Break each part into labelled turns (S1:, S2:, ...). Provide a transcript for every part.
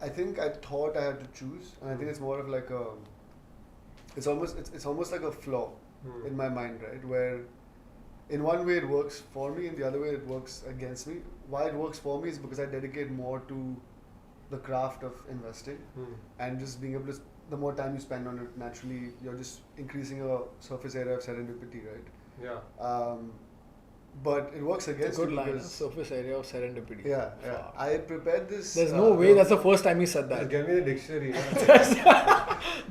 S1: I think I thought I had to choose, and I think it's more of like a. It's almost like a flaw in my mind, right? Where, in one way it works for me, and the other way it works against me. Why it works for me is because I dedicate more to the craft of investing, and just being able to. The more time you spend on it, naturally you're just increasing your surface area of serendipity, right?
S2: Yeah.
S1: But it works against
S3: it's a good
S1: you
S3: line,
S1: because
S3: surface area of serendipity.
S1: yeah. I prepared this.
S3: There's no way that's the first time you said
S2: Just
S3: that.
S2: give me the dictionary.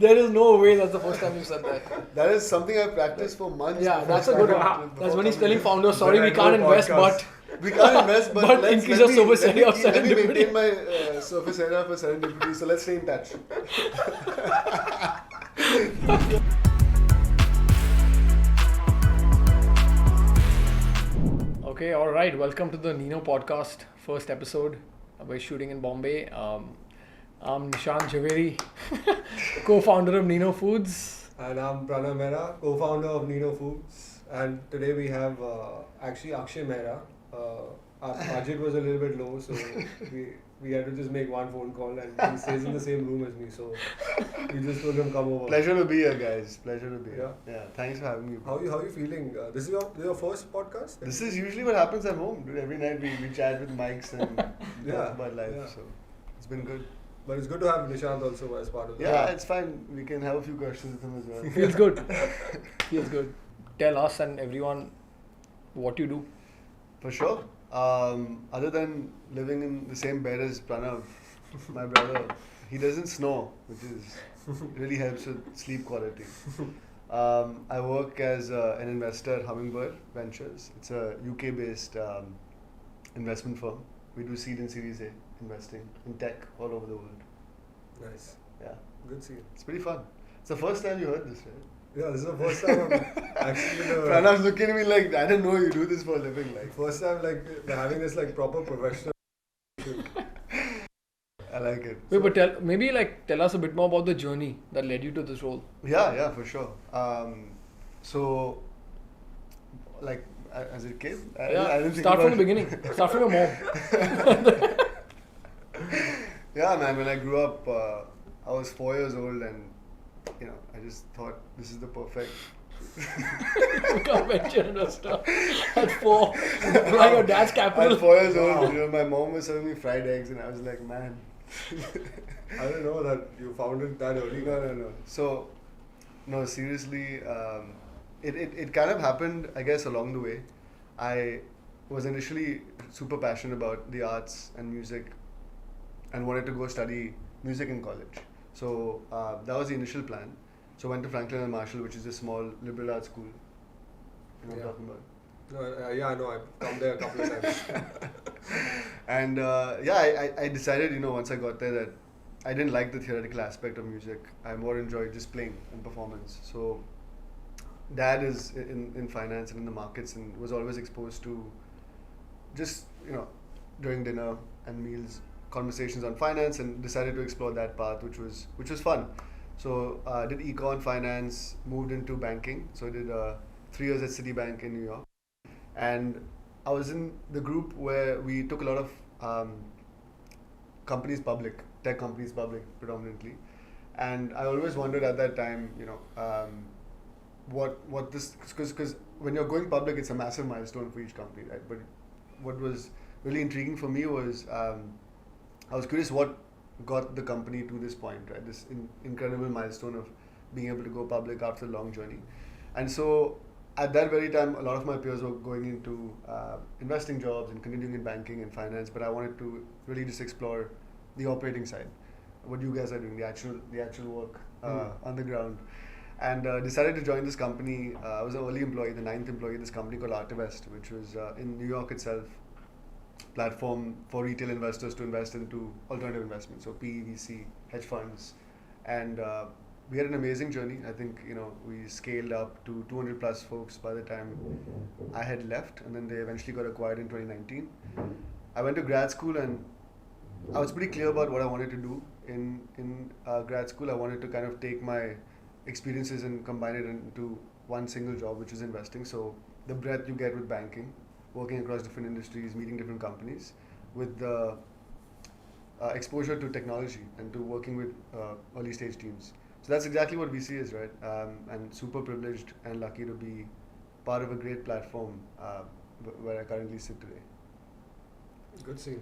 S3: There is no way that's the first time you said that.
S1: That is something I practiced for months.
S3: Yeah,
S1: before
S3: that's a good
S1: starting
S3: one.
S1: before
S3: That's when he's
S1: coming
S3: telling
S1: here.
S3: founders, sorry, we can't invest, but
S1: We can't invest, but,
S3: But
S1: let's,
S3: increase
S1: let
S3: your
S1: me,
S3: surface
S1: let me
S3: area of
S1: keep- Let me
S3: serendipity.
S1: maintain my surface area for serendipity, so let's stay in touch.
S3: Okay, all right. Welcome to the Nino podcast, first episode. We're shooting in Bombay. I'm Nishant, Jhaveri, co-founder of Nino Foods.
S2: And I'm Pranav Mehra, co-founder of Nino Foods. And today we have actually Akshay Mehra. Our budget was a little bit low, so we had to just make one phone call, and he stays in the same room as me, so we just told him come over.
S1: Pleasure to be here, guys. Pleasure to be here.
S2: Yeah.
S1: Thanks for having me.
S2: How you feeling? This is your first podcast?
S1: This is usually what happens at home, dude. Every night we chat with mics and
S2: Yeah,
S1: talk about life.
S2: yeah.
S1: So it's been good.
S2: But it's good to have Nishant also as part of the
S1: Yeah, it's fine. We can have a few questions with him as well.
S3: Feels good. Feels good. Tell us and everyone what you do.
S1: For sure. Other than living in the same bed as Pranav, my brother, he doesn't snore, which really helps with sleep quality. I work as an investor at Hummingbird Ventures. It's a UK-based investment firm. We do seed and Series A investing in tech all over the world.
S2: Nice.
S1: Yeah,
S2: Good seeing.
S1: it's pretty fun. It's the first time you heard this, right?
S2: Yeah, this is the first time I'm actually
S1: Pranav's looking at me like, I didn't know you do this for a living. Like,
S2: first time we're having this proper professional.
S1: I like it.
S3: Wait, but tell us a bit more about the journey that led you to this role.
S1: Yeah, for sure. As a kid, I didn't think
S3: Start from
S1: about
S3: the beginning. Start from your mom.
S1: Yeah, man. When I grew up, I was 4 years old, and I just thought this is the perfect.
S3: Become venture investor at 4, flying your dad's
S1: I
S3: capital.
S1: was 4 years
S2: Wow.
S1: old. My mom was serving me fried eggs, and I was like, man.
S2: I didn't know that you found it that early.
S1: No. So, no, seriously, it kind of happened, I guess, along the way. I was initially super passionate about the arts and music and wanted to go study music in college. So, that was the initial plan. So, I went to Franklin and Marshall, which is a small liberal arts school. You know what I'm talking about?
S2: No, yeah, I know. I've come there a couple of times.
S1: And I decided, once I got there that I didn't like the theoretical aspect of music. I more enjoyed just playing and performance. So, Dad is in finance and in the markets and was always exposed to just, during dinner and meals, conversations on finance, and decided to explore that path, which was fun. So, did econ finance, moved into banking. So, I did 3 years at Citibank in New York. And I was in the group where we took a lot of companies public, tech companies public predominantly. And I always wondered at that time, what this, because when you're going public, it's a massive milestone for each company, right? But what was really intriguing for me was I was curious what got the company to this point, right? This incredible milestone of being able to go public after a long journey. And so at that very time, a lot of my peers were going into investing jobs and continuing in banking and finance, but I wanted to really just explore the operating side, what you guys are doing, the actual work on the ground. And decided to join this company. I was an early employee, the 9th employee of this company called Artivest, which was in New York itself, platform for retail investors to invest into alternative investments, so PE, VC, hedge funds. And we had an amazing journey. I think, we scaled up to 200 plus folks by the time I had left, and then they eventually got acquired in 2019. I went to grad school, and I was pretty clear about what I wanted to do in grad school. I wanted to kind of take my experiences and combine it into one single job, which is investing. So the breadth you get with banking, working across different industries, meeting different companies, with the exposure to technology and to working with early stage teams. So that's exactly what VC is, right? And super privileged and lucky to be part of a great platform where I currently sit today.
S2: Good seeing.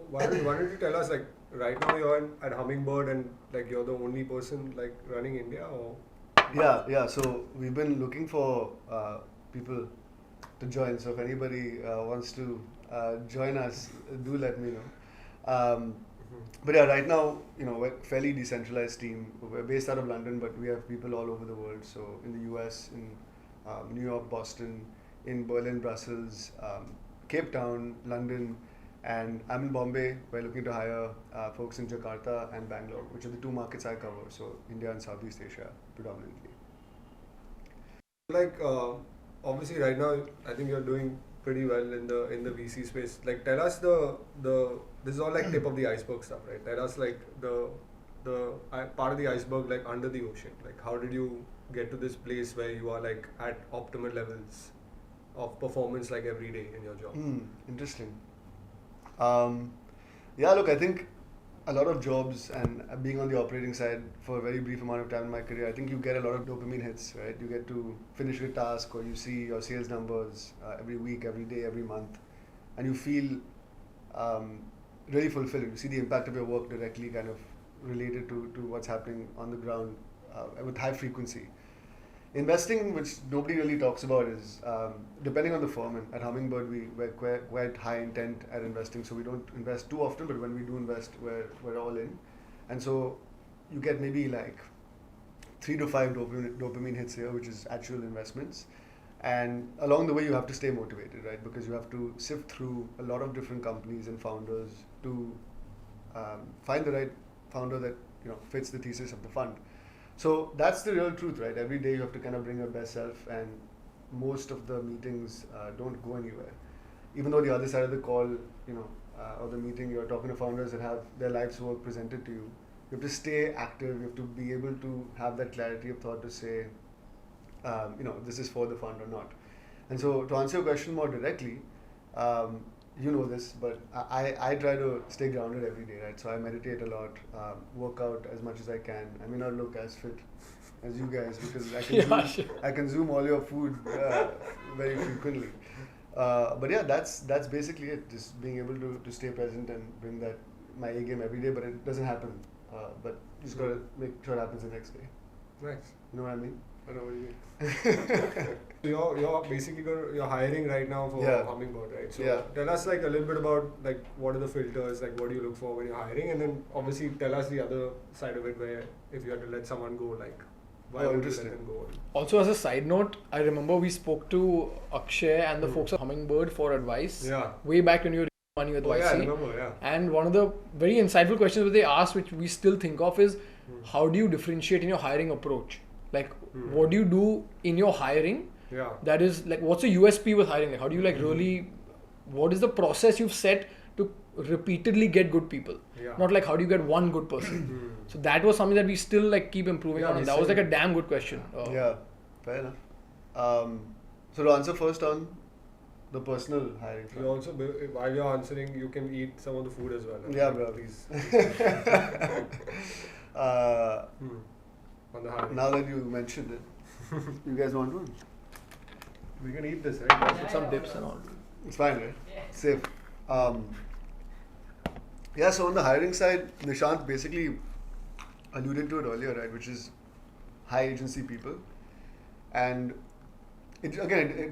S2: Why don't you tell us, like, right now you're at Hummingbird and like you're the only person like running India, or?
S1: Yeah. So we've been looking for people to join. So if anybody wants to join us, do let me know. But yeah, right now, we're a fairly decentralized team. We're based out of London, but we have people all over the world. So in the US, in New York, Boston, in Berlin, Brussels, Cape Town, London, and I'm in Bombay. We're looking to hire folks in Jakarta and Bangalore, which are the two markets I cover. So India and Southeast Asia predominantly.
S2: Like, obviously right now, I think you're doing pretty well in the VC space. Like, tell us the this is all like tip of the iceberg stuff, right? Tell us like the part of the iceberg, like under the ocean. Like, how did you get to this place where you are like at optimal levels of performance like every day in your job?
S1: Interesting. Yeah, look, I think a lot of jobs and being on the operating side for a very brief amount of time in my career, I think you get a lot of dopamine hits, right? You get to finish a task or you see your sales numbers every week, every day, every month, and you feel really fulfilled. You see the impact of your work directly kind of related to what's happening on the ground with high frequency. Investing, which nobody really talks about, is depending on the firm. And at Hummingbird, we're quite high intent at investing, so we don't invest too often. But when we do invest, we're all in, and so you get maybe like 3 to 5 dopamine hits here, which is actual investments. And along the way, you have to stay motivated, right? Because you have to sift through a lot of different companies and founders to find the right founder that fits the thesis of the fund. So that's the real truth, right? Every day you have to kind of bring your best self, and most of the meetings don't go anywhere. Even though the other side of the call, or the meeting, you're talking to founders that have their life's work presented to you. You have to stay active. You have to be able to have that clarity of thought to say, this is for the fund or not. And so to answer your question more directly, you know this, but I try to stay grounded every day, right? So I meditate a lot, work out as much as I can. I may not look as fit as you guys because I consume all your food very frequently. But yeah, that's basically it. Just being able to stay present and bring my A game every day, but it doesn't happen. But you just gotta make sure it happens the next day.
S2: Nice.
S1: You know what I mean?
S2: I know what you mean. So you're basically you're hiring right now for Hummingbird, right? So tell us like a little bit about like what are the filters, like what do you look for when you're hiring, and then obviously tell us the other side of it where if you had to let someone go, like why would you let them go?
S3: Also, as a side note, I remember we spoke to Akshay and the folks at Hummingbird for advice way back when you were money with YC.
S2: Yeah, I remember, yeah.
S3: And one of the very insightful questions that they asked, which we still think of, is how do you differentiate in your hiring approach? Like, what do you do in your hiring?
S2: Yeah.
S3: That is, like, what's the USP with hiring? Like, how do you, like, really, what is the process you've set to repeatedly get good people?
S2: Yeah.
S3: Not like, how do you get one good person? So that was something that we still, like, keep improving on. And that was, like, a damn good question.
S1: Yeah, fair enough. So to answer first on the personal hiring front.
S2: You also, while you're answering, you can eat some of the food as well.
S1: Yeah, bro.
S2: Please.
S1: Now that you mentioned it, you guys want one?
S2: We can eat this, right?
S3: With some dips and all.
S1: It's fine, right? Safe. Yeah, so on the hiring side, Nishant basically alluded to it earlier, right? Which is high agency people. And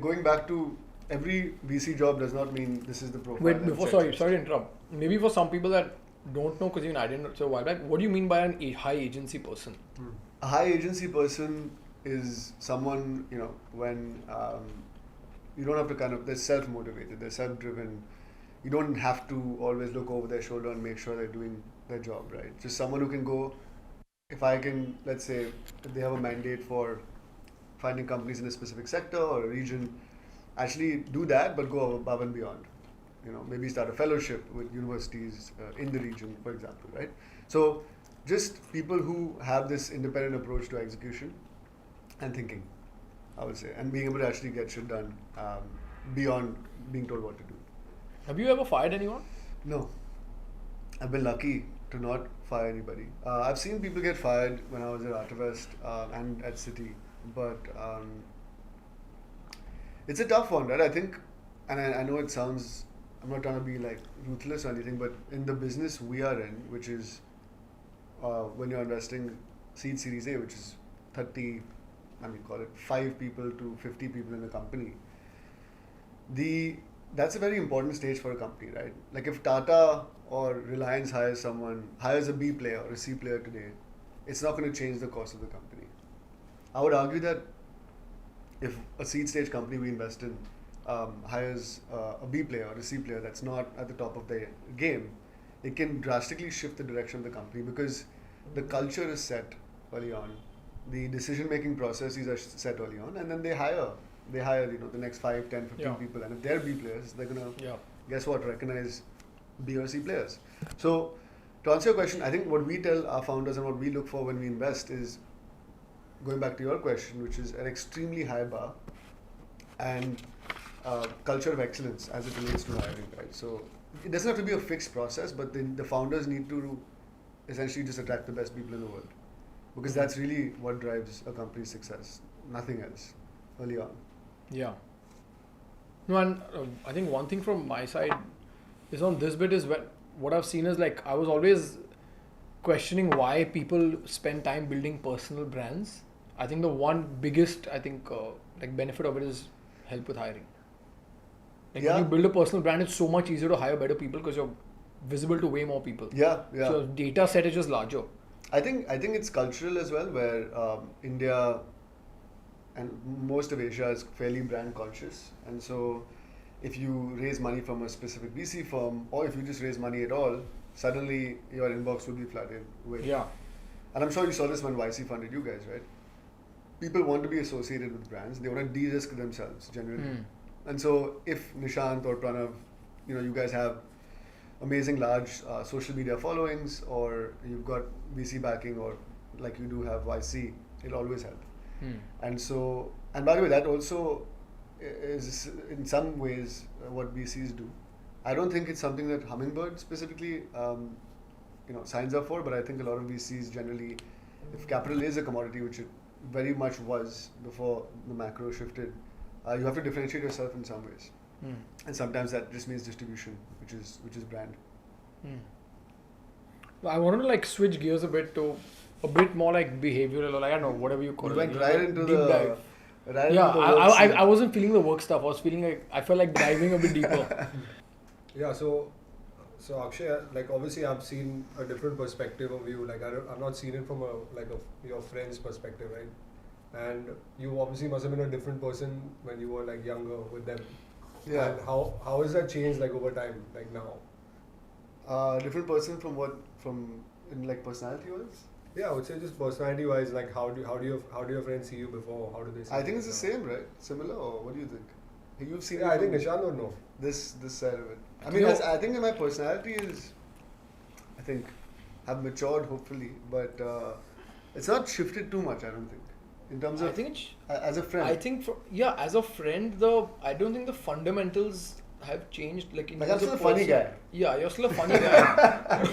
S1: going back to every VC job does not mean this is the profile.
S3: Wait, sorry to interrupt. Maybe for some people that don't know, because even I didn't know so a while back, what do you mean by a high agency person?
S1: A high agency person is someone, when you don't have to they're self-motivated, they're self-driven. You don't have to always look over their shoulder and make sure they're doing their job, right? Just someone who can go, if I can, let's say, if they have a mandate for finding companies in a specific sector or a region, actually do that, but go above and beyond. Maybe start a fellowship with universities in the region, for example, right? So just people who have this independent approach to execution and thinking, I would say, and being able to actually get shit done beyond being told what to do.
S3: Have you ever fired anyone?
S1: No. I've been lucky to not fire anybody. I've seen people get fired when I was at Artivest and at City, but it's a tough one, right? I think, and I know it sounds, I'm not trying to be like ruthless or anything, but in the business we are in, which is when you're investing seed Series A, which is 30, call it 5 people to 50 people in a company, that's a very important stage for a company, right? Like if Tata or Reliance hires a B player or a C player today, it's not going to change the course of the company. I would argue that if a seed stage company we invest in hires a B player or a C player that's not at the top of the game, it can drastically shift the direction of the company because the culture is set early on, the decision-making processes are set early on, and then they hire the next 5, 10, 15 people, and if they're B players, they're gonna guess what, recognize B or C players. So to answer your question, I think what we tell our founders and what we look for when we invest is, going back to your question, which is an extremely high bar and culture of excellence as it relates to hiring, right? So it doesn't have to be a fixed process, but then the founders need to essentially just attract the best people in the world, because that's really what drives a company's success, nothing else, early on.
S3: Yeah. No, and I think one thing from my side is on this bit is what I've seen is like I was always questioning why people spend time building personal brands. I think the one biggest like benefit of it is help with hiring. Like when you build a personal brand, it's so much easier to hire better people because you're visible to way more people.
S1: Yeah.
S3: So data set is just larger.
S1: I think it's cultural as well, where India and most of Asia is fairly brand conscious, and so if you raise money from a specific VC firm or if you just raise money at all, suddenly your inbox will be flooded with.
S3: Yeah.
S1: And I'm sure you saw this when YC funded you guys, right? People want to be associated with brands. They want to de-risk themselves generally. And so if Nishant or Pranav, you guys have amazing large social media followings, or you've got VC backing, or like you do have YC, it'll always help. And so, and by the way, that also is in some ways what VCs do. I don't think it's something that Hummingbird specifically, signs up for, but I think a lot of VCs generally, if capital is a commodity, which it very much was before the macro shifted, you have to differentiate yourself in some ways. And sometimes that just means distribution, which is brand.
S3: I wanted to like switch gears a bit to a bit more like behavioral, or like I don't know, whatever you call it.
S1: Went right into
S3: deep
S1: the
S3: dive.
S1: Right
S3: Yeah,
S1: into the work scene.
S3: I wasn't feeling the work stuff. I was feeling like I felt like diving a bit deeper.
S2: Yeah, so Akshay, like obviously I've seen a different perspective of you. Like I've not seen it from your friend's perspective, right? And you obviously must have been a different person when you were like younger with them.
S1: Yeah.
S2: And how has that changed like over time, like now?
S1: Different person from what? From in like personality wise?
S2: Yeah, I would say just personality wise, like how do your friends see you before? How do they see
S1: I
S2: you
S1: think it's the
S2: now?
S1: same, right? Similar, or what do you think? You've seen.
S2: Yeah,
S1: it
S2: I think
S1: from
S2: Nishant would know.
S1: this side of it. I mean, I think my personality is, I think, I've matured hopefully, but it's not shifted too much. I don't think. In terms of,
S3: I think it's,
S1: as a friend.
S3: I think as a friend, I don't think the fundamentals have changed. Like
S1: I'm still a funny guy.
S3: Yeah, you're still a funny guy.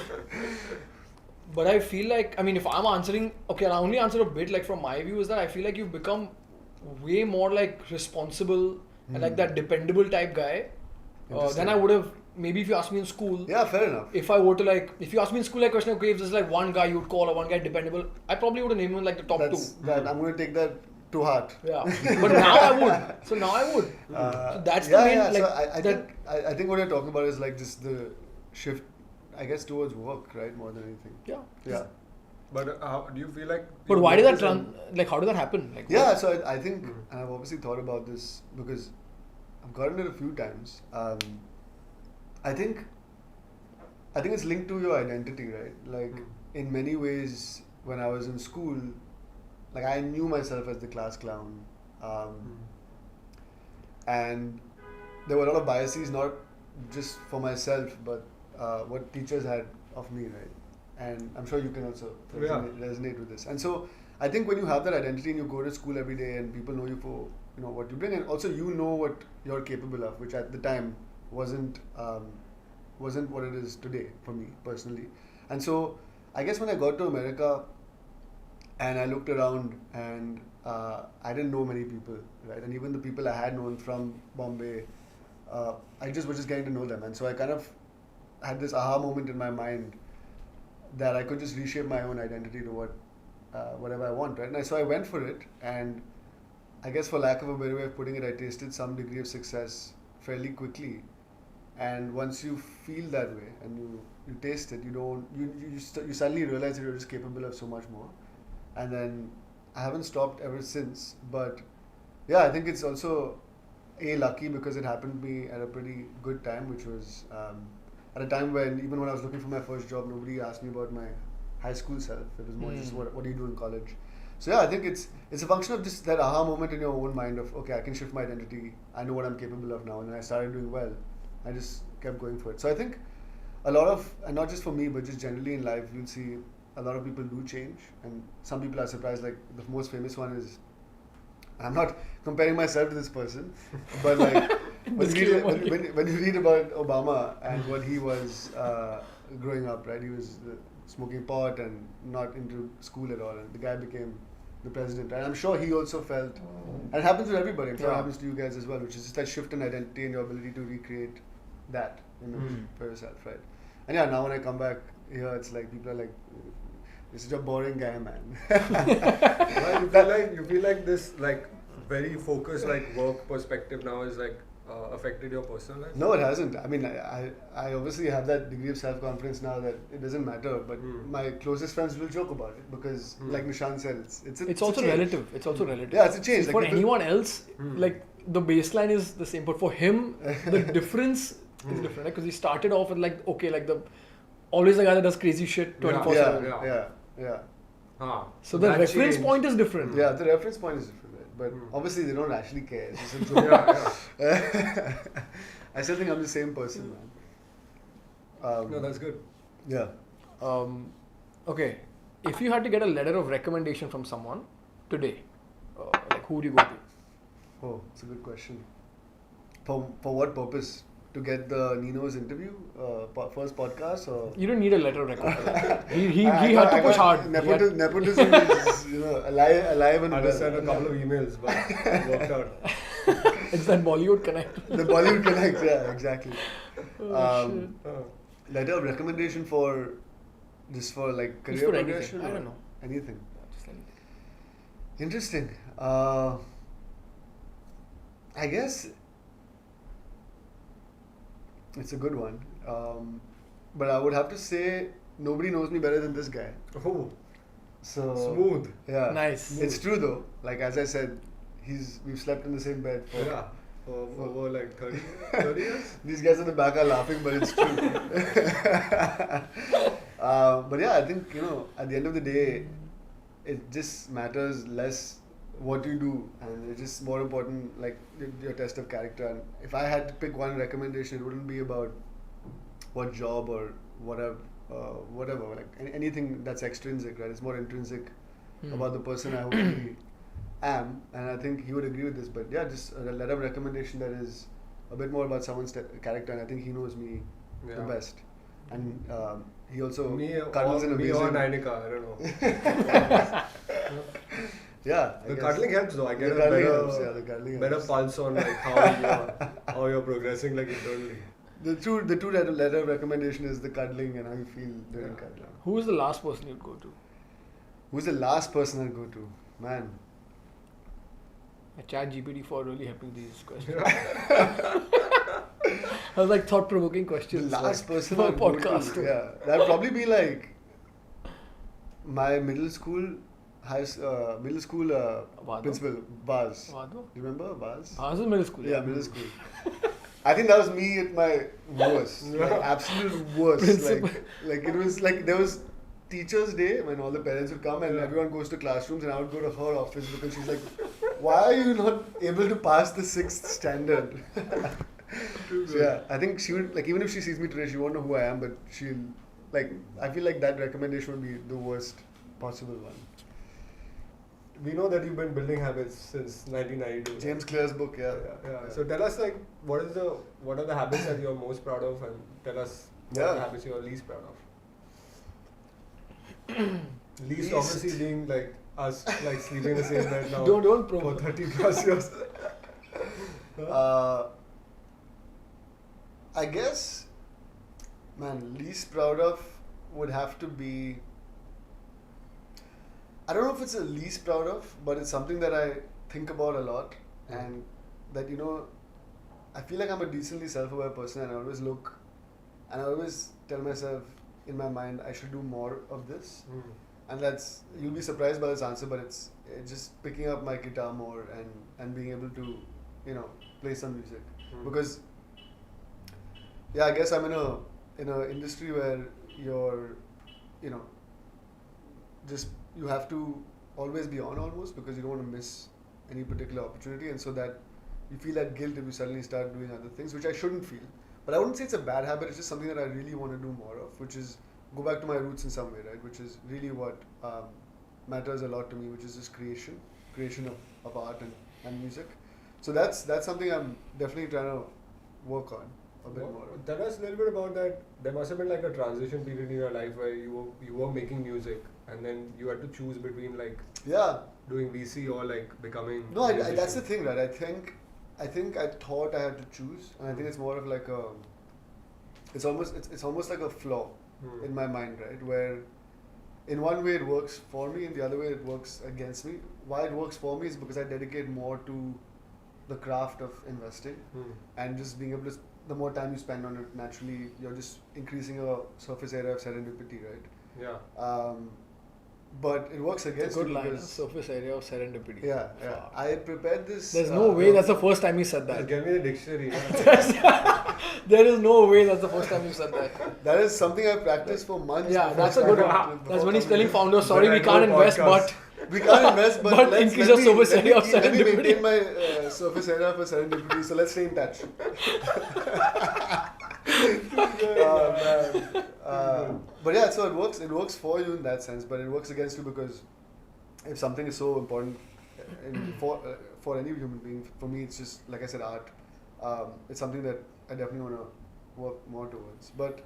S3: But I feel like, I mean, if I'm answering, okay, I'll only answer a bit, like from my view is that I feel like you've become way more like responsible and like that dependable type guy than I would have, maybe if you asked me in school.
S1: Yeah, fair enough.
S3: If you asked me in school like question, okay, if there's like one guy you'd call or one guy dependable, I probably would have named him like the top two.
S1: I'm going to take that to heart.
S3: Yeah, but now I would. So now I would. So that's the main.
S1: Yeah.
S3: Like,
S1: So I think what you're talking about is like just the shift, I guess, towards work, right? More than anything.
S3: Yeah.
S2: But do you feel like?
S3: But why did that like how did that happen? Like,
S1: yeah, so I think, and I've obviously thought about this because I've gotten it a few times. I think it's linked to your identity, right? Like in many ways, when I was in school, like I knew myself as the class clown, and there were a lot of biases, not just for myself, but what teachers had of me, right? And I'm sure you can also resonate with this. And so I think when you have that identity and you go to school every day and people know you for what you bring, and also you know what you're capable of, which at the time wasn't wasn't what it is today for me personally. And so I guess when I got to America and I looked around and I didn't know many people, right? And even the people I had known from Bombay, I just was just getting to know them. And so I kind of had this aha moment in my mind that I could just reshape my own identity to whatever I want, right? And so I went for it, and I guess for lack of a better way of putting it, I tasted some degree of success fairly quickly. And once you feel that way and you taste it, you suddenly realize that you're just capable of so much more. And then I haven't stopped ever since. But yeah, I think it's also lucky because it happened to me at a pretty good time, which was at a time when even when I was looking for my first job, nobody asked me about my high school self. It was more just what do you do in college. So yeah, I think it's a function of just that aha moment in your own mind of, okay, I can shift my identity. I know what I'm capable of now, and then I started doing well. I just kept going for it. So I think a lot of, and not just for me, but just generally in life, you'll see a lot of people do change, and some people are surprised. Like the most famous one is, I'm not comparing myself to this person, but like when you read about Obama and what he was growing up, right? He was smoking pot and not into school at all, and the guy became the president. And I'm sure he also felt, and it happens to everybody, I'm sure it happens to you guys as well, which is just that shift in identity and your ability to recreate that image for yourself, right? And yeah, now when I come back here, it's like people are like, "You're such a boring guy, man."
S2: Well, you feel like this like very focused like work perspective now is like affected your personal life?
S1: No, it hasn't. I mean, I obviously have that degree of self-confidence now that it doesn't matter, but my closest friends will joke about it because, like Nishant said, it's
S3: also
S1: a change.
S3: relative. It's also relative.
S1: Yeah, it's a change.
S3: So
S1: Like
S3: for anyone else, like the baseline is the same, but for him, the difference is different. Because he started off with like, okay, like always the guy that does crazy shit 24/7.
S1: Yeah.
S3: So the reference point is different.
S1: Yeah, the reference point is different. But obviously they don't actually care. It's just a joke. I still think I'm the same person, man.
S2: No, that's good.
S1: Yeah.
S3: Okay, if you had to get a letter of recommendation from someone today, like who would you go to?
S1: Oh, it's a good question. For what purpose? To get the Nino's interview, first podcast, or
S3: you don't need a letter of recommendation. he had to push hard.
S1: Nepotism is alive and
S2: I
S1: well.
S2: just sent a couple of emails, but it worked out.
S3: It's that Bollywood connect.
S1: The Bollywood connect, yeah, exactly.
S3: Shit.
S1: Letter of recommendation for like career
S3: for
S1: progression.
S3: anything. I don't know.
S1: Anything.
S3: Just anything.
S1: Interesting. I guess it's a good one. But I would have to say nobody knows me better than this guy.
S2: Oh,
S1: so
S2: smooth.
S1: Yeah.
S3: Nice.
S1: It's true though. Like as I said, we've slept in the same bed for
S2: for over like 30 years.
S1: These guys in the back are laughing, but it's true. But yeah, I think at the end of the day, it just matters less what you do, and it's just more important like your test of character. And if I had to pick one recommendation, it wouldn't be about what job or whatever like anything that's extrinsic, right? It's more intrinsic about the person I hopefully am, and I think he would agree with this. But yeah, just a letter of recommendation that is a bit more about someone's character, and I think he knows me the best. And he also cuddles in a
S2: me or Nainika, I don't know.
S1: Yeah,
S2: the cuddling helps though. I get a better pulse on like how you're progressing like internally.
S1: The two letter of recommendation is the cuddling and how you feel during cuddling.
S3: Who is the last person you'd go to?
S1: Who's the last person I'd go to? Man.
S3: Chat GPT for really helping these questions. I was like thought-provoking questions.
S1: The last person
S3: for a
S1: I'd go
S3: podcast.
S1: to, yeah, that'd probably be like my middle school principal, Baz.
S3: Vado?
S1: You remember Baz?
S3: Baz is middle school.
S1: Yeah, middle school. I think that was me at my worst, like absolute worst.
S3: Principal.
S1: Like it was like there was Teachers' Day when all the parents would come and everyone goes to classrooms, and I would go to her office because she's like, "Why are you not able to pass the 6th standard?" So yeah, I think she would like, even if she sees me today, she won't know who I am, but she'll like. I feel like that recommendation would be the worst possible one.
S2: we know that you've been building habits since 1992.
S1: James Clear's book, yeah.
S2: So tell us like what are the habits that you're most proud of, and tell us what are the habits you're least proud of. Least obviously being like us, like sleeping in the same bed now.
S3: Don't
S2: for 30 plus years.
S1: I guess, man, least proud of would have to be. I don't know if it's a least proud of, but it's something that I think about a lot, and that I feel like I'm a decently self-aware person, and I always look, and I always tell myself in my mind I should do more of this, and you'll be surprised by this answer, but it's just picking up my guitar more and being able to play some music, because I guess I'm in a industry where you're just you have to always be on almost, because you don't want to miss any particular opportunity, and so that you feel that guilt if you suddenly start doing other things, which I shouldn't feel. But I wouldn't say it's a bad habit, it's just something that I really want to do more of, which is go back to my roots in some way, right? Which is really what matters a lot to me, which is just creation of art and music. So that's something I'm definitely trying to work on a bit more.
S2: Tell us a little bit about that. There must have been like a transition period in your life where you were making music, and then you had to choose between like doing VC or like becoming.
S1: No, that's the thing, right? I think I thought I had to choose, and I think it's more of like it's almost like a flaw in my mind, right? Where in one way it works for me, in the other way it works against me. Why it works for me is because I dedicate more to the craft of investing and just being able to. The more time you spend on it, naturally you're just increasing your surface area of serendipity, right?
S2: Yeah.
S1: But it works against
S3: it's a good
S1: you
S3: line,
S1: because
S3: surface area of serendipity.
S1: Yeah. I prepared this.
S3: There's no way that's the first time you said that.
S2: Just give me the dictionary.
S3: There is no way that's the first time you said that.
S1: That is something I practiced for months.
S3: Yeah, that's a good one. That's when he's telling founders, sorry, we can't invest, but
S1: we can't invest, but
S3: increase your surface area of
S1: let me
S3: serendipity.
S1: maintain my surface area for serendipity. So let's stay in touch. But yeah, so it works. It works for you in that sense, but it works against you because if something is so important for any human being, for me it's just like I said, art. It's something that I definitely want to work more towards. But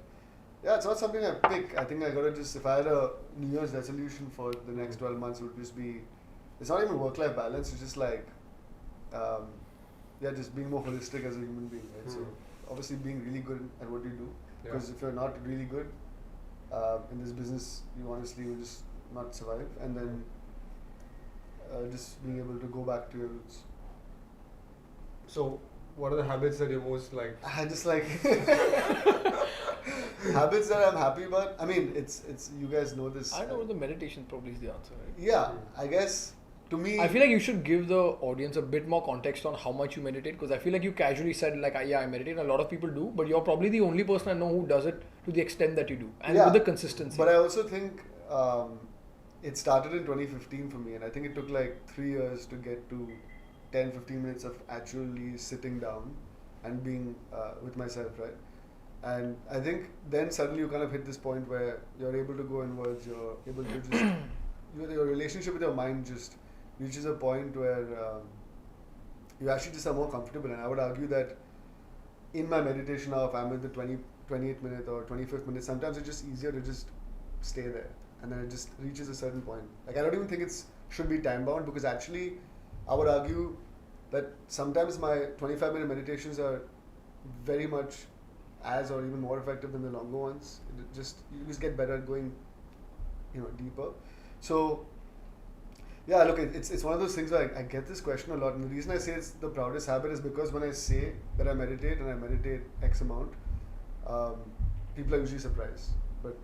S1: yeah, it's not something I pick. I think I gotta just, if I had a New Year's resolution for the next 12 months, it would just be, it's not even work-life balance. It's just like, just being more holistic as a human being, right? So obviously being really good at what you do, because if you're not really good in this business, you honestly will just not survive. And then just being able to go back to your roots.
S2: So what are the habits that you're most like?
S1: I just like habits that I'm happy about. I mean, it's you guys know this.
S3: I know the meditation probably is the answer, right?
S1: Yeah, I guess to me,
S3: I feel like you should give the audience a bit more context on how much you meditate, because I feel like you casually said like, I meditate. A lot of people do, but you're probably the only person I know who does it to the extent that you do, and with the consistency.
S1: But I also think it started in 2015 for me, and I think it took like 3 years to get to 10-15 minutes of actually sitting down and being with myself, right? And I think then suddenly you kind of hit this point where you're able to go inwards, you're able to just, your relationship with your mind just reaches a point where you actually just are more comfortable. And I would argue that in my meditation now, if I'm at the 28th minute or 25th minute, sometimes it's just easier to just stay there. And then it just reaches a certain point. Like, I don't even think it should be time bound, because actually I would argue that sometimes my 25-minute meditations are very much as or even more effective than the longer ones. You just get better at going, deeper. So, yeah, look, it's one of those things where I get this question a lot, and the reason I say it's the proudest habit is because when I say that I meditate and I meditate X amount, people are usually surprised. But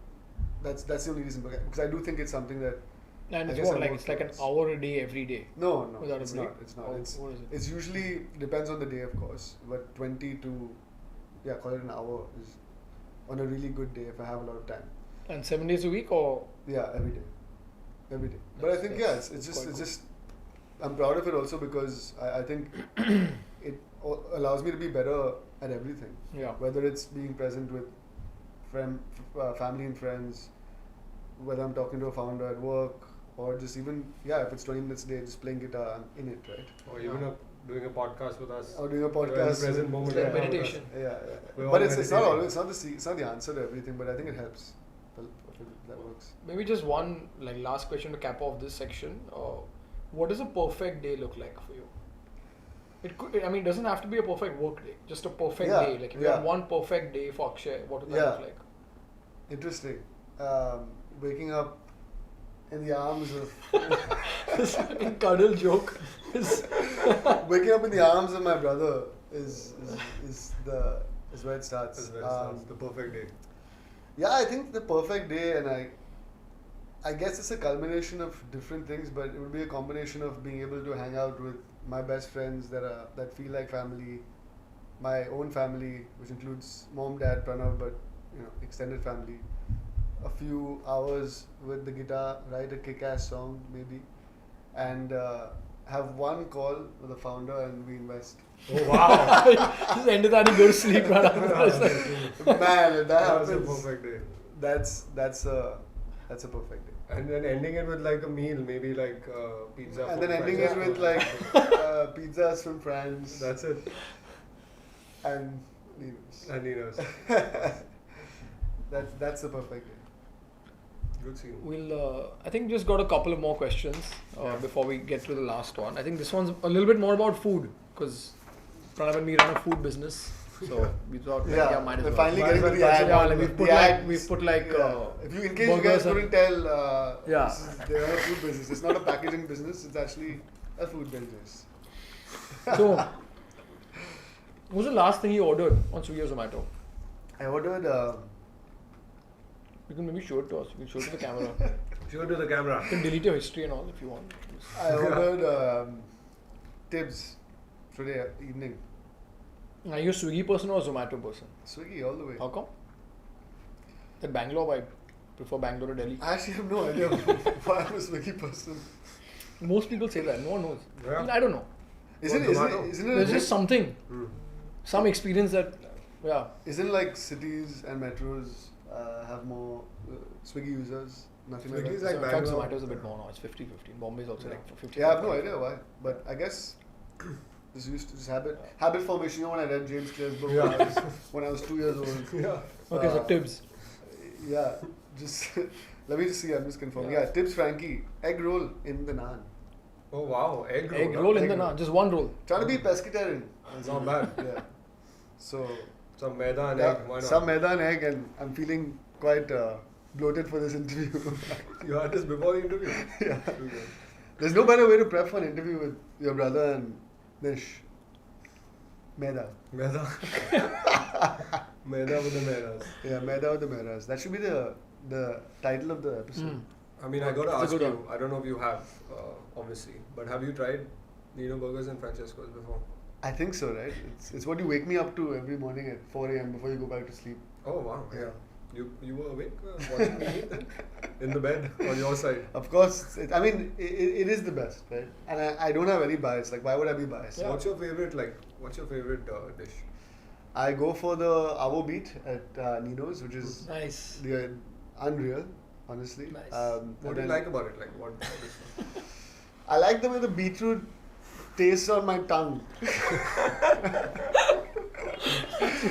S1: that's the only reason, because I do think it's something that.
S3: And it's what, like it's like an hour a day every day?
S1: No,
S3: without
S1: it's
S3: a break?
S1: not. It's not.
S3: What is it?
S1: It's usually depends on the day, of course. But 20 to call it an hour is on a really good day if I have a lot of time.
S3: And 7 days a week, or?
S1: Yeah, every day. But I think it's just I'm proud of it also because I think it allows me to be better at everything.
S3: Yeah.
S1: Whether it's being present with family and friends, whether I'm talking to a founder at work, or just even if it's 20 minutes a day, just playing guitar, I'm in it, right?
S2: Or even doing a podcast with us.
S1: Or doing a
S2: You're in the
S1: podcast.
S2: present moment.
S3: like
S2: of
S3: meditation.
S1: Yeah.
S2: We're
S1: But
S2: all
S1: it's not
S2: meditating.
S1: always it's not the answer to everything, but I think it helps. That works.
S3: Maybe just one last question to cap off this section. What does a perfect day look like for you? It could. It doesn't have to be a perfect work day. Just a perfect day. Like if you had one perfect day for Akshay, what would that look like?
S1: Interesting. Waking up in the arms of
S3: This fucking cuddle joke is
S1: waking up in the arms of my brother is where it starts.
S2: That's where it starts. The perfect day.
S1: Yeah, I think the perfect day, and I guess it's a culmination of different things, but it would be a combination of being able to hang out with my best friends that feel like family, my own family, which includes mom, dad, Pranav, but extended family. A few hours with the guitar, write a kick-ass song maybe, and have one call with the founder, and we invest.
S2: Oh wow!
S3: just end of that and go to sleep right after that.
S1: Man, if that
S2: That was a
S1: happens,
S2: perfect day.
S1: that's a perfect day.
S2: And then ending it with like a meal, maybe like pizza.
S1: And
S2: from
S1: then ending it
S2: Francesco.
S1: with like pizzas from France
S2: That's it.
S1: and Nino's.
S2: And Nino's.
S1: That's the perfect day.
S2: Good scene.
S3: We'll, I think, just got a couple of more questions before we get to the last one. I think this one's a little bit more about food because Pranav and me run a food business, so we thought, might as
S1: we're
S3: well.
S1: finally getting to the
S2: Might as
S1: ad.
S2: well.
S3: Yeah, like we've put like
S1: if you in case you guys
S3: burgers and-
S1: couldn't tell,
S3: Yeah.
S1: they're a food business. It's not a packaging business. It's actually a food business.
S3: So, what was the last thing you ordered on Swiggy or Zomato?
S1: I ordered.
S3: You can maybe show it to us. You can show it to the camera.
S2: Show it to the camera.
S3: You can delete your history and all if you want.
S1: I ordered Tibbs today evening.
S3: Are you a Swiggy person or a Zomato person?
S1: Swiggy all the way.
S3: How come? At Bangalore, I prefer Bangalore to Delhi.
S1: I actually have no idea why I'm a Swiggy person.
S3: Most people say that. No one knows.
S2: Yeah.
S3: I don't know.
S1: Isn't it a
S3: There's
S1: thing?
S3: just something, some experience that,
S1: Isn't like cities and metros have more Swiggy users? Nothing like
S2: Swiggy's
S1: that.
S2: like
S3: in fact,
S2: Bangalore.
S3: Zomato is a bit more now. It's 50-50. Bombay is also like 50.
S1: Yeah, I have no idea why, but I guess this used to just habit formation. You know, when I read James Clear's book when I was 2 years old.
S2: Yeah.
S3: Okay, so Tibbs.
S1: Yeah, just let me just see. I'm just confirming. Yeah, Tibbs Frankie egg roll in the naan.
S2: Oh wow, egg roll.
S3: Egg roll in
S1: egg
S3: the
S1: roll.
S3: naan. Just one roll.
S1: Trying to be pescatarian.
S2: It's not bad.
S1: Yeah. So
S2: Some maida and
S1: yeah,
S2: egg. Why not?
S1: some maida and egg, and I'm feeling quite bloated for this interview.
S2: You had this before the interview.
S1: Yeah. There's no better way to prep for an interview with your brother and Nish. Maida.
S2: Maida. Maida with the maidas.
S1: Yeah, Maida with the Mehras. That should be the title of the episode.
S2: I mean, I got to
S3: It's a
S2: ask
S3: good
S2: you. I don't know if you have, obviously, but have you tried Nino Burgers and Francesco's before?
S1: I think so, right? It's what you wake me up to every morning at 4 a.m. before you go back to sleep.
S2: Oh wow.
S1: Yeah.
S2: You were awake watching me eat then? In the bed on your side.
S1: Of course, it is the best, right? And I don't have any bias. Like, why would I be biased?
S2: What's your favorite dish?
S1: I go for the avo beet at Nino's, which is
S3: Nice.
S1: unreal, honestly.
S3: Nice.
S2: What
S1: and
S2: do you
S1: then
S2: like about it? Like what?
S1: I like the way the beetroot tastes on my tongue.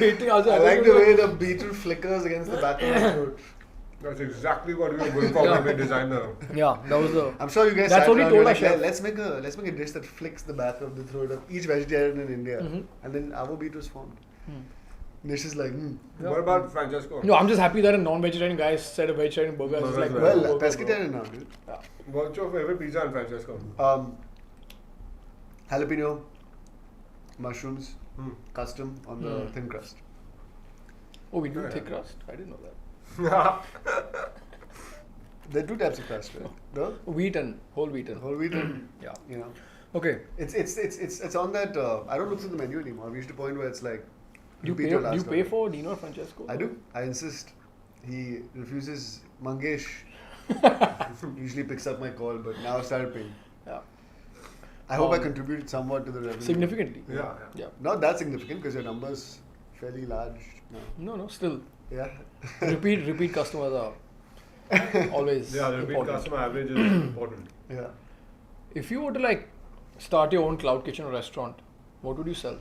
S3: Waiting,
S1: I like the way the beetroot flickers against the back of my throat.
S2: That's exactly what we were going for when we designed the.
S3: Yeah, that was the.
S1: I'm sure you guys.
S3: That's
S1: sat
S3: what he
S1: down,
S3: told
S1: you're
S3: us,
S1: like,
S3: chef.
S1: let's make a dish that flicks the back of the throat of each vegetarian in India, and then avo beet was formed. Nish is like,
S2: What about Francesco?
S3: No, I'm just happy that a non-vegetarian guy said a vegetarian burger. It's like,
S2: Burgers,
S1: well,
S3: burger,
S1: pescatarian now, dude.
S3: Yeah.
S2: What's your favorite pizza in Francesco?
S1: Jalapeno, mushrooms,
S2: Hmm.
S1: custom on the thin crust.
S3: Oh, we do
S2: Yeah.
S3: thick crust. I didn't know that.
S1: There are two types of crust, right? The
S3: Wheat and whole wheat and
S1: whole wheat and
S3: yeah.
S1: Okay. It's on that. I don't look through the menu anymore. I've reached a point where it's like.
S3: Do
S1: repeat your
S3: you
S1: last
S3: pay
S1: order.
S3: for Nino or Francesco?
S1: I do. I insist. He refuses. Mangesh usually picks up my call, but now I've started paying.
S3: Yeah.
S1: I hope I contributed somewhat to the revenue.
S3: Significantly.
S2: Yeah.
S1: Not that significant because your number's fairly large now.
S3: No, still.
S1: Yeah.
S3: repeat customers are. Always
S2: Yeah, the repeat
S3: important.
S2: customer average is important.
S1: Yeah.
S3: If you were to like start your own cloud kitchen or restaurant, what would you sell?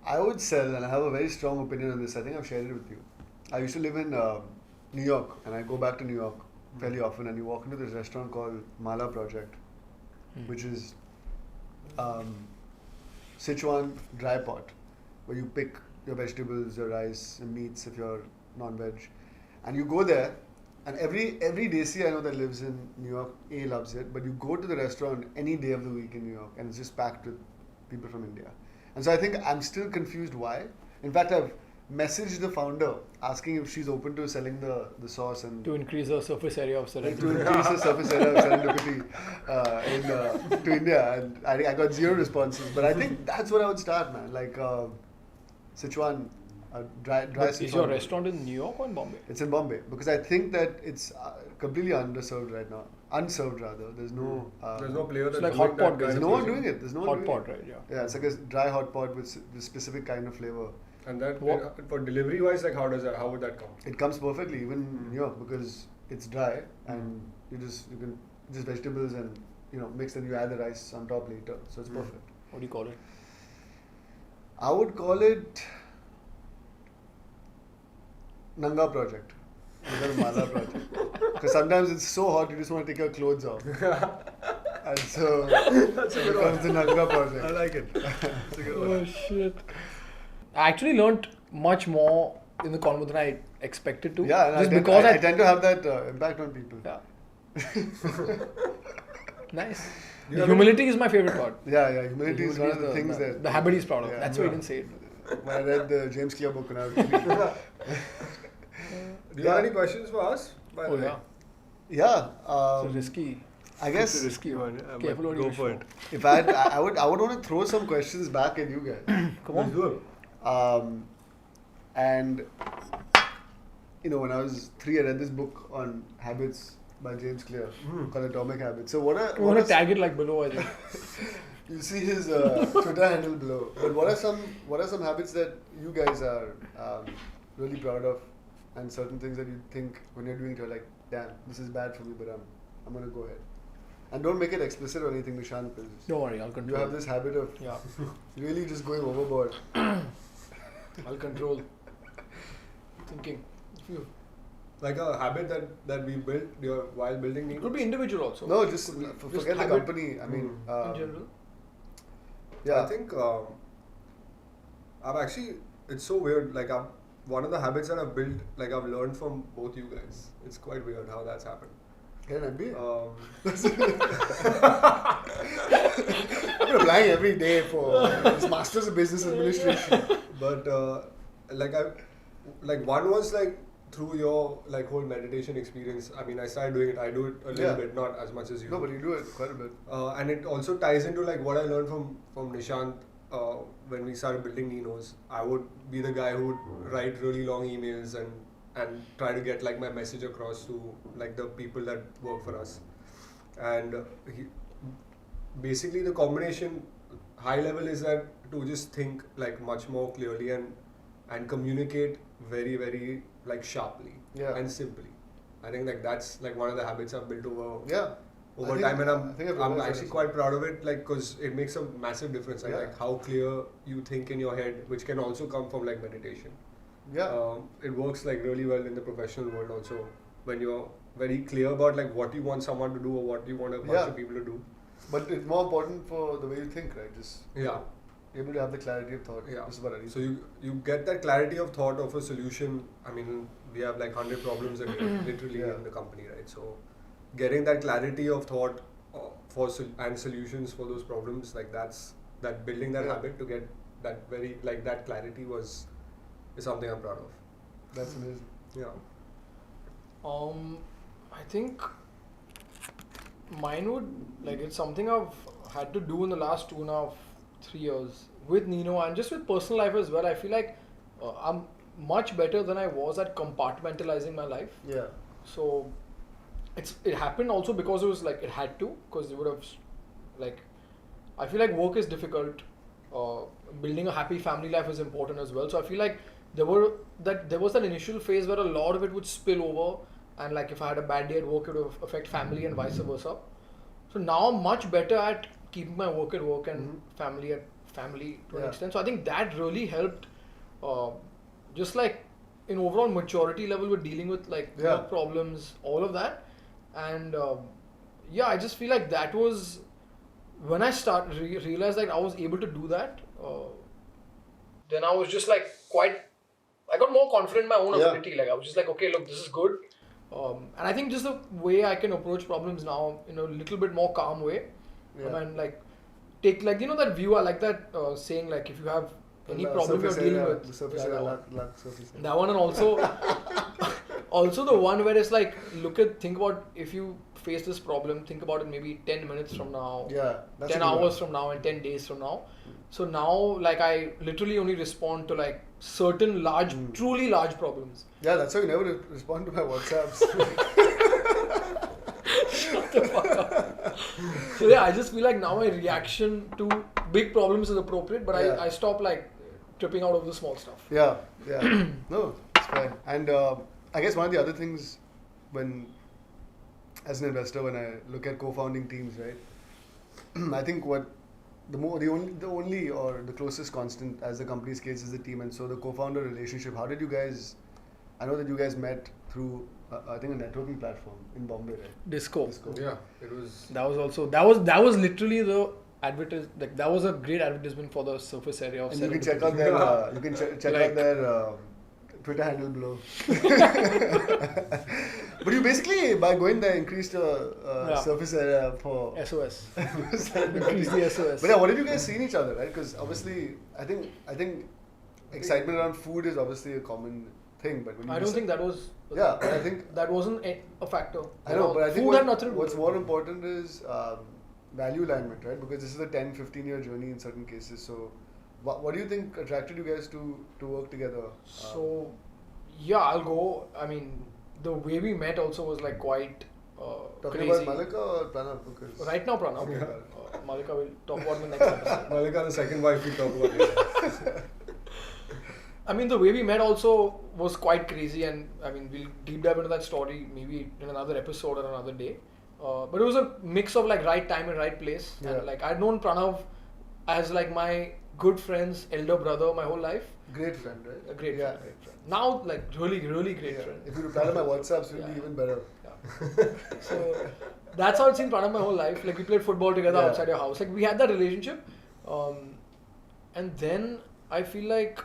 S1: I would sell, and I have a very strong opinion on this. I think I've shared it with you. I used to live in New York, and I go back to New York fairly often. And you walk into this restaurant called Mala Project, which is Sichuan dry pot, where you pick your vegetables, your rice, and meats if you're non-veg, and you go there. And every Desi I know that lives in New York, A, loves it, but you go to the restaurant any day of the week in New York, and it's just packed with people from India. And so I think I'm still confused why. In fact, I've messaged the founder asking if she's open to selling the sauce and
S3: To increase the surface area of
S1: to
S3: serendipity.
S1: increase the surface area of serendipity to India. And I got 0 responses. But I think that's what I would start, man. Like Sichuan, dry
S3: But
S1: Sichuan.
S3: is your restaurant in New York or in Bombay?
S1: It's in Bombay because I think that it's completely underserved right now. Unserved rather. There's no.
S2: There's no player
S3: It's
S2: that's
S3: like
S2: doing
S3: hot
S2: that
S3: pot
S2: kind
S1: There's
S2: of
S1: no one
S2: cuisine.
S1: doing it. There's no one
S3: Hot
S1: doing
S3: pot,
S1: it.
S3: right? Yeah.
S1: Yeah, it's like a dry hot pot with specific kind of flavor.
S2: And that
S3: What-
S2: for delivery wise, like how would that come?
S1: It comes perfectly even in New York because it's dry and you can just vegetables and mix and you add the rice on top later. So it's perfect.
S3: What do you call it?
S1: I would call it Nanga project. Not Mala project. Because sometimes it's so hot you just want to take your clothes off. And so
S2: That's a
S1: it
S2: good one.
S1: becomes the Nanga project.
S2: I like it. That's a good one.
S3: Oh shit! I actually learnt much more in the convo than I expected to.
S1: Yeah, and
S3: just
S1: I tend,
S3: because
S1: I tend to have that impact on people.
S3: Yeah. Nice.
S2: Do you have
S3: Humility is my favorite part.
S1: Yeah, humility is one of the things that...
S3: the habit he's proud of.
S1: Yeah.
S3: That's why he didn't say it.
S1: When I read the James Clear book when I was really...
S2: Do you have any questions for us? By the
S3: Oh
S2: way?
S3: yeah.
S1: Yeah,
S3: It's a risky.
S1: I guess
S2: It's a risky one.
S3: Careful what
S2: go
S3: you
S2: for
S3: show.
S2: it.
S1: if I would want to throw some questions back at you guys.
S3: Come
S2: Let's
S3: on.
S2: do it.
S1: And when I was 3, I read this book on habits by James Clear called Atomic Habits. So
S3: I'm gonna tag it like below. I think.
S1: you see his Twitter handle below. But what are some habits that you guys are really proud of, and certain things that you think when you're doing it, you're like, damn, this is bad for me, but I'm gonna go ahead. And don't make it explicit or anything, Nishant, because
S3: Don't worry, I'll
S1: you
S3: control.
S1: have this habit of
S3: Yeah,
S1: really just going overboard.
S3: I'll control. Thinking. If you
S2: Like a habit that we built while building
S3: it could be individual also.
S1: No, just
S3: Could be
S1: forget the
S3: habit
S1: company. I mean,
S3: in general.
S1: yeah.
S2: I think I've actually, it's so weird. Like one of the habits that I've built, like I've learned from both you guys. It's quite weird how that's happened.
S1: Get an MBA.
S2: Um,
S1: I'm applying every day for this Masters of Business Administration.
S2: but one was like through your whole meditation experience. I mean, I started doing it. I do it a little
S1: Yeah.
S2: bit, not as much as you.
S1: No, but you do it quite a bit.
S2: And it also ties into like what I learned from Nishant when we started building Nino's. I would be the guy who would write really long emails and try to get like my message across to like the people that work for us. And basically the combination high level is that to just think like much more clearly and communicate very, very like sharply
S1: Yeah.
S2: and simply. I think like that's like one of the habits I've built over
S1: Yeah. I think-
S2: time, and
S1: I think I've
S2: I'm
S1: realized that
S2: actually
S1: as
S2: quite proud of it, like because it makes a massive difference.
S1: Yeah.
S2: Like how clear you think in your head, which can also come from like meditation.
S1: Yeah.
S2: It works like really well in the professional world also when you're very clear about like what you want someone to do or what you want a bunch
S1: Yeah.
S2: of people to do.
S1: But it's more important for the way you think, right? Just
S2: Yeah.
S1: able to have the clarity of thought.
S2: Yeah.
S1: This is what I need.
S2: So you get that clarity of thought of a solution. I mean, we have like 100 problems a day, literally
S1: Yeah.
S2: in the company, right? So getting that clarity of thought and solutions for those problems, like that building that
S1: Yeah.
S2: habit to get that very like that clarity is something I'm proud of.
S1: That's amazing.
S2: Yeah.
S3: I think mine would like it's something I've had to do in the last 2.5, 3 years with Nino and just with personal life as well. I feel like I'm much better than I was at compartmentalizing my life.
S1: Yeah.
S3: So it happened also because it was like it had to, because it would have like I feel like work is difficult. Building a happy family life is important as well. So I feel like there was that initial phase where a lot of it would spill over, and like if I had a bad day at work, it would affect family and vice versa. So now I'm much better at keeping my work at work and family at family to an extent. So I think that really helped, just like in overall maturity level with dealing with like work problems, all of that. And I just feel like that was when I realized that I was able to do that. Then I was just like I got more confident in my own ability. Like I was just like, okay, look, this is good. And I think just the way I can approach problems now in a little bit more calm way. And like take like, that view, I like that saying like if you have any problem you're dealing with.
S1: The surface area, surface area.
S3: That one, and also the one where it's like, think about if you face this problem, think about it maybe 10 minutes from now, 10 hours from now, and 10 days from now. So now, like, I literally only respond to like certain truly large problems.
S1: Yeah, that's why you never respond to my WhatsApps.
S3: Shut the fuck up. So yeah, I just feel like now my reaction to big problems is appropriate, but I stop like tripping out of the small stuff.
S1: Yeah. No, it's fine. And I guess one of the other things as an investor, when I look at co-founding teams, right? I think the only or the closest constant as the company's case is the team, and so the co-founder relationship. How did you guys? I know that you guys met through I think a networking platform in Bombay, right?
S3: Disco.
S2: Yeah, it was.
S3: That was literally the like that was a great advertisement for the surface area of.
S1: And you can check out their Twitter handle below. But you basically, by going there, increased your surface area for
S3: SOS. Increase the SOS.
S1: But yeah, what did you guys see in each other, right? Because obviously, I think excitement around food is obviously a common thing. But when
S3: I don't think that was.
S1: Yeah, but I think
S3: that wasn't a factor.
S1: I know, but I think
S3: food had nothing to do.
S1: What's more important is value alignment, right? Because this is a 10-15 year journey in certain cases. So, what do you think attracted you guys to work together?
S3: So, I'll go. I mean, the way we met also was like quite
S1: Talking
S3: crazy.
S1: about Malika or Pranav? Because
S3: Right now, Pranav.
S1: Okay.
S3: Malika will talk about in the next episode.
S2: Malika, the second wife, we talk about it.
S3: I mean, the way we met also was quite crazy, and I mean, we'll deep dive into that story maybe in another episode or another day. But it was a mix of like right time and right place.
S1: Yeah.
S3: And like I'd known Pranav as like my good friend's elder brother my whole life.
S1: great friend, right?
S3: A great friend. Now, like really, really great friend.
S1: If you reply to my WhatsApps, it'll be even better.
S3: So that's how it's been Pranav my whole life. Like we played football together outside your house. Like we had that relationship. And then I feel like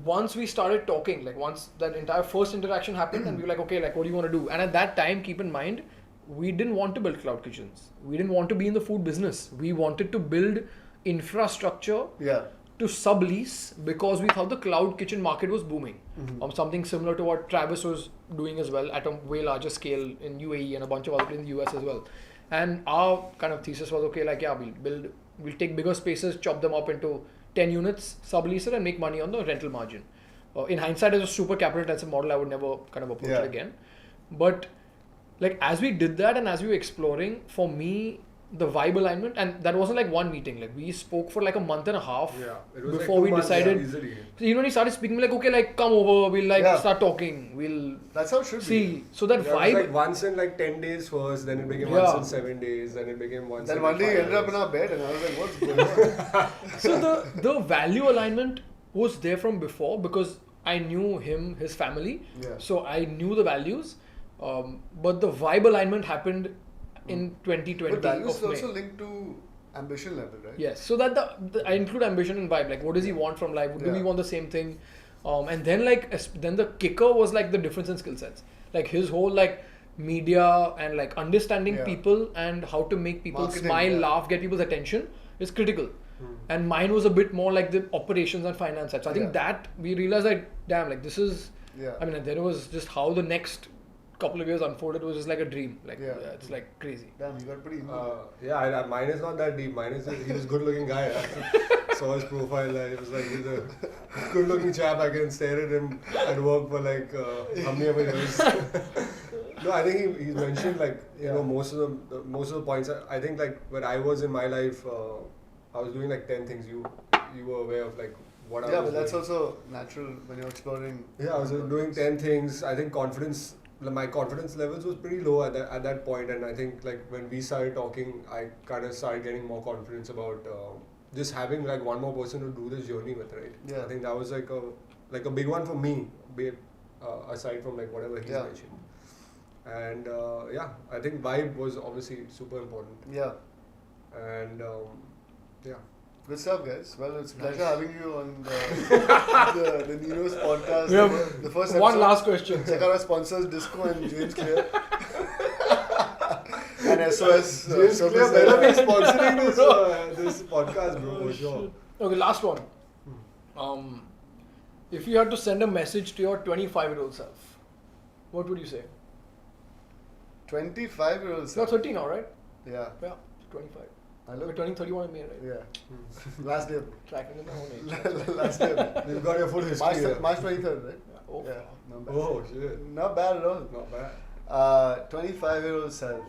S3: once we started talking, like once that entire first interaction happened and we were like, okay, like what do you want to do? And at that time, keep in mind, we didn't want to build cloud kitchens. We didn't want to be in the food business. We wanted to build infrastructure to sublease because we thought the cloud kitchen market was booming. Something similar to what Travis was doing as well at a way larger scale in UAE and a bunch of other places in the US as well. And our kind of thesis was, okay, like we'll take bigger spaces, chop them up into 10 units, sublease it and make money on the rental margin. In hindsight, it's a super capital intensive model. I would never kind of approach it again. But like as we did that and as we were exploring, for me, the vibe alignment, and that wasn't like one meeting. Like we spoke for like a month and a half before we decided. So when he started speaking, like okay, like come over, we'll like start talking.
S1: That's how it should
S3: be. So that vibe.
S2: It was like once in like 10 days first, then it became once in 7 days, then it became once.
S1: Then one day he ended up in our bed, and I was like, what's going on?
S3: So the value alignment was there from before because I knew him, his family. So I knew the values, but the vibe alignment happened in 2020.
S1: But values is also linked to ambition level, right?
S3: Yes. So that I include ambition and vibe. Like, what does he want from life? Do we want the same thing? And then then the kicker was like the difference in skill sets. Like his whole like media and like understanding people and how to make people smile, laugh, get people's attention is critical. And mine was a bit more like the operations and finance side. So I think that we realized like, damn, like this is. I mean, then it was just how the next couple of years unfolded. It was just like a dream. Like it's like crazy.
S1: Damn, you got pretty.
S2: Mine is not that deep. Mine is he was a good-looking guy. I saw his profile. It was like he's a good-looking chap. I can stare at him at work for like how many years. No, I think he mentioned like most of the points. I think like when I was in my life, I was doing like 10 things. You were aware of like what I
S1: Yeah,
S2: was
S1: but that's
S2: doing.
S1: also natural when you're exploring.
S2: Yeah, I was doing 10 things. I think my confidence levels was pretty low at that point, and I think like when we started talking, I kind of started getting more confidence about just having like one more person to do this journey with, right?
S1: Yeah.
S2: I think that was like a big one for me, aside from like whatever he's
S1: Yeah.
S2: mentioned. And yeah, I think vibe was obviously super important,
S1: Yeah.
S2: and yeah.
S1: Good stuff, guys. Well, it's a pleasure
S3: Nice.
S1: having you on the Nino's podcast.
S3: We have
S1: the first
S3: one
S1: episode.
S3: last question.
S1: Check out our sponsors, Disco and James Clear. And SOS.
S2: James
S1: Service
S2: Clear better be
S1: Area.
S2: sponsoring this podcast, bro, for sure.
S3: Okay, last one. If you had to send a message to your 25-year-old self, what would you say?
S1: 25-year-olds.
S3: You're 30 now, right?
S1: Yeah.
S3: Yeah, 25.
S1: I
S3: We're
S1: look.
S3: turning 31 in May, right?
S1: Yeah. Last day.
S3: Tracking in the whole age.
S1: Last day.
S2: You've got your full history. here.
S1: March 23rd, right?
S3: Yeah. Oh,
S1: Yeah. Not bad.
S2: Oh shit.
S1: Not bad at all.
S2: Not bad.
S1: 25-year-old self.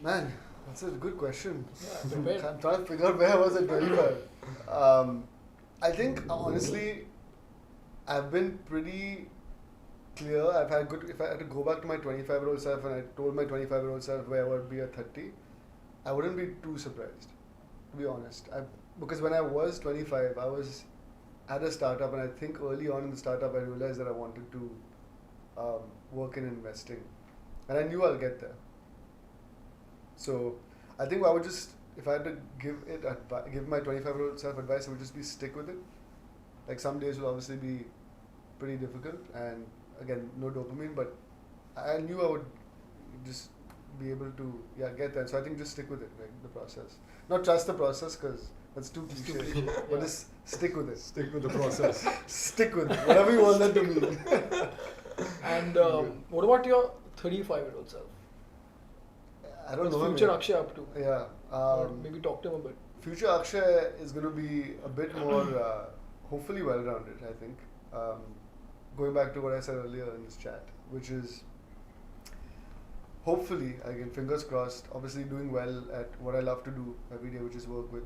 S1: Man, that's a good question.
S3: Yeah, prepare.
S1: I'm trying to figure out where I was at 25. I think honestly, I've been pretty clear. If I had to go back to my 25-year-old self and I told my 25-year-old self where I would be at 30, I wouldn't be too surprised, to be honest. Because when I was 25, I was at a startup, and I think early on in the startup, I realized that I wanted to work in investing, and I knew I'll get there. So I think I would just, if I had to give my 25-year-old self advice, I would just be stick with it. Like some days will obviously be pretty difficult, and again, no dopamine, but I knew I would just be able to get there. So I think just stick with it, like the process. Not trust the process, because that's too cliche. But just stick with it.
S2: Stick with the process.
S1: Stick with it. Whatever you want that to mean.
S3: And what about your 35-year-old self?
S1: I don't
S3: What's
S1: know.
S3: future
S1: man.
S3: Akshay up to?
S1: Yeah.
S3: Or maybe talk to him a bit.
S1: Future Akshay is going to be a bit more, hopefully well-rounded, I think. Going back to what I said earlier in this chat, which is hopefully, again, fingers crossed, obviously doing well at what I love to do every day, which is work with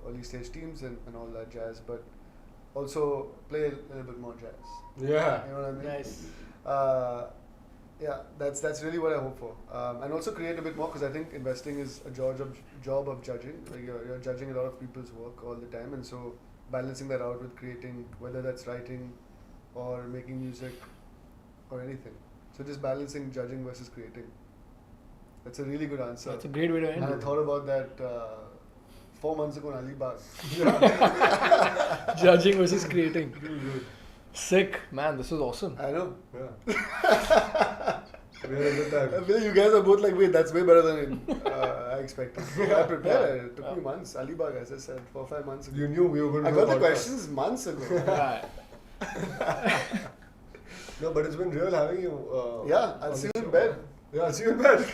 S1: early stage teams and all that jazz, but also play a little bit more jazz.
S2: Yeah.
S1: You know what I mean?
S3: Nice.
S1: Yeah, that's really what I hope for, and also create a bit more, because I think investing is a job of judging. Like you're judging a lot of people's work all the time, and so balancing that out with creating, whether that's writing or making music or anything. So just balancing judging versus creating. That's a really good answer.
S3: That's a great way to end
S1: And I
S3: it.
S1: thought about that 4 months ago in Alibag.
S3: Judging versus creating. Sick. Man, this was awesome.
S1: I know.
S2: Yeah. We had a good
S1: I
S2: time.
S1: feel you guys are both like, wait, that's way better than I expected. I prepared. It took
S3: Yeah.
S1: me months. Alibag, as I said, 4 or 5 months ago.
S2: You knew we were going to
S1: I
S2: do a
S1: got the
S2: podcast.
S1: questions months ago.
S3: Right.
S2: No, but it's been real having you.
S1: Yeah, I'll
S2: on
S1: see
S2: the
S1: you in
S2: show.
S1: bed.
S2: Yeah, I'll see you in bed.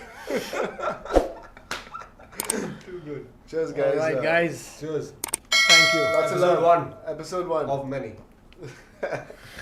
S2: Too good.
S1: Cheers, guys.
S3: Alright, guys.
S2: Cheers.
S3: Thank you.
S1: Lots of
S2: Episode
S1: love.
S2: one.
S1: Episode 1.
S2: Of many.